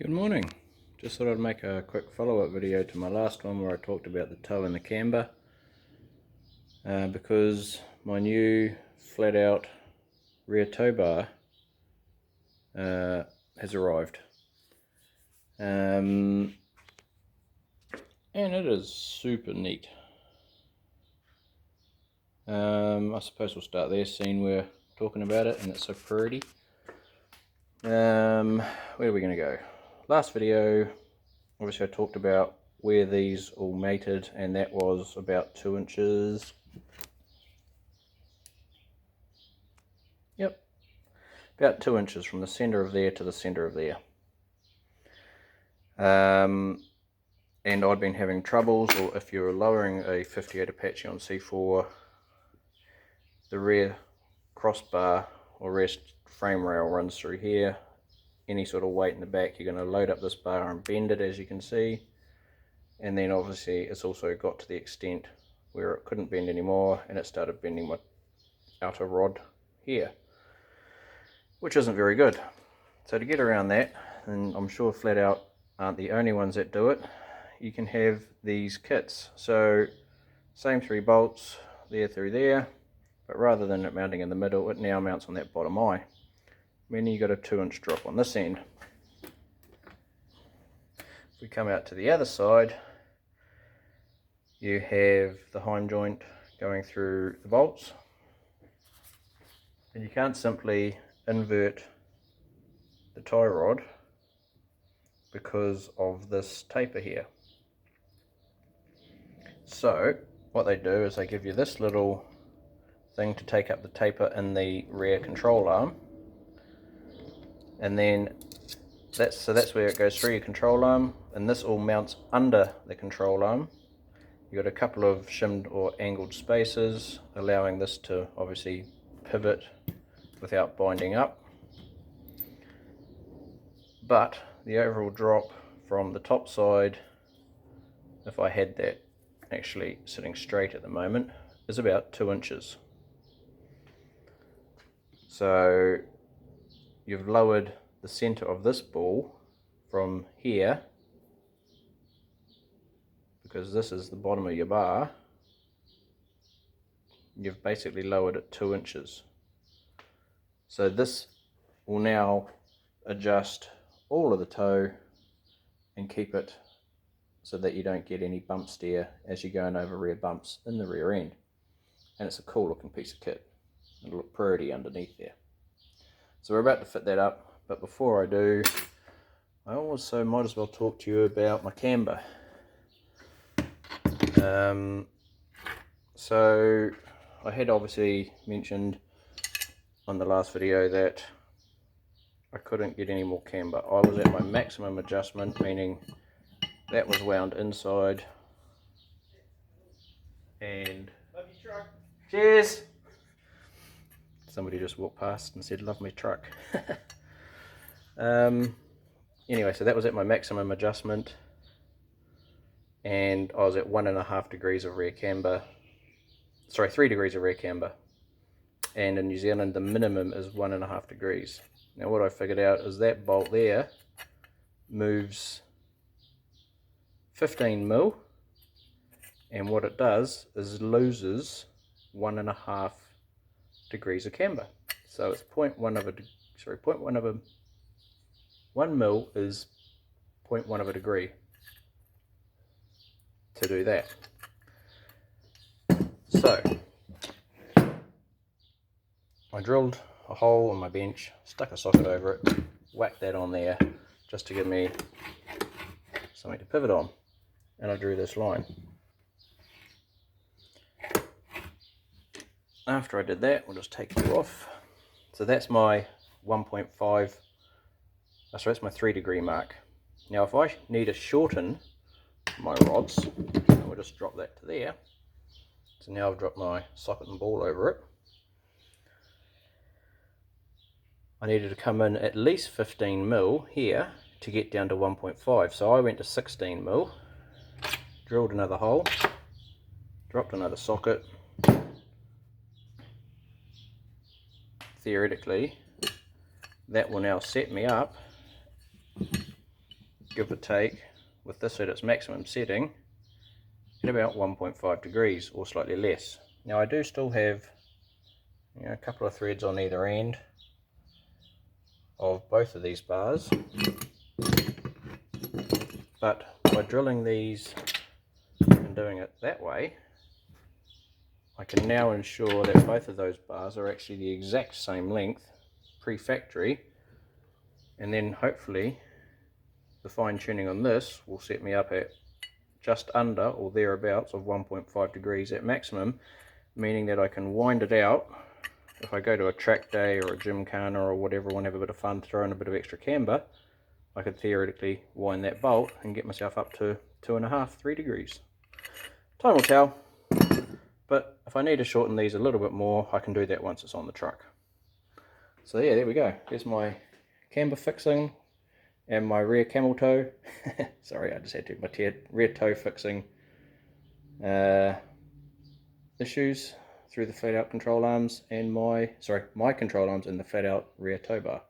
Good morning. Just thought I'd make a quick follow-up video to my last one where I talked about the toe and the camber, because my new flat-out rear tow bar has arrived, and it is super neat. I suppose we'll start there, seeing we're talking about it and it's so pretty. Where are we going to go? Last video, obviously I talked about where these all mated, and that was about 2 inches. Yep, about 2 inches from the center of there to the center of there. And I'd been having troubles, or if you're lowering a 58 Apache on C4, the rear crossbar or rear frame rail runs through here. Any sort of weight in the back, you're going to load up this bar and bend it, as you can see, and then obviously it's also got to the extent where it couldn't bend anymore and it started bending my outer rod here, which isn't very good. So to get around that, and I'm sure Flatout aren't the only ones that do it, you can have these kits. So same 3 bolts there through there, but rather than it mounting in the middle, it now mounts on that bottom eye, meaning you got a 2-inch drop on this end. If we come out to the other side, you have the heim joint going through the bolts, and you can't simply invert the tie rod because of this taper here. So what they do is they give you this little thing to take up the taper in the rear control arm, and then that's where it goes through your control arm, and this all mounts under the control arm. You've got a couple of shimmed or angled spaces allowing this to obviously pivot without binding up, but the overall drop from the top side, if I had that actually sitting straight at the moment, is about 2 inches. So you've lowered the center of this ball from here, because this is the bottom of your bar. You've basically lowered it 2 inches. So this will now adjust all of the toe and keep it so that you don't get any bump steer as you're going over rear bumps in the rear end. And it's a cool looking piece of kit. It'll look pretty underneath there. So we're about to fit that up, but before I do, I also might as well talk to you about my camber. So I had obviously mentioned on the last video that I couldn't get any more camber. I was at my maximum adjustment, meaning that was wound inside. And love your truck. Cheers! Somebody just walked past and said, "Love my truck." Anyway, so that was at my maximum adjustment, and I was at 1.5 degrees of rear camber. Sorry, 3 degrees of rear camber. And in New Zealand, the minimum is 1.5 degrees. Now, what I figured out is that bolt there moves 15 mil, and what it does is loses 1.5 degrees of camber. So it's 0.1 of a, sorry, 0.1 of a, 1 mil is 0.1 of a degree to do that. So I drilled a hole on my bench, stuck a socket over it, whacked that on there just to give me something to pivot on, and I drew this line. After I did that, we'll just take you off. So that's my 1.5, sorry, that's my 3 degree mark. Now if I need to shorten my rods, we'll just drop that to there. So now I've dropped my socket and ball over it. I needed to come in at least 15 mil here to get down to 1.5. So I went to 16 mil, drilled another hole, dropped another socket. Theoretically, that will now set me up give or take, with this at its maximum setting, at about 1.5 degrees or slightly less. Now I do still have, you know, a couple of threads on either end of both of these bars, but by drilling these and doing it that way, I can now ensure that both of those bars are actually the exact same length pre-factory, and then hopefully the fine tuning on this will set me up at just under or thereabouts of 1.5 degrees at maximum, meaning that I can wind it out. If I go to a track day or a gymkhana or whatever, want to have a bit of fun, throw in a bit of extra camber, I could theoretically wind that bolt and get myself up to 2.5, 3 degrees. Time will tell, but if I need to shorten these a little bit more, I can do that once it's on the truck. So yeah, there we go. There's my camber fixing and my rear camel toe. Sorry, I just had to, my rear toe fixing issues through the Flatout control arms and my control arms in the Flatout rear tow bar.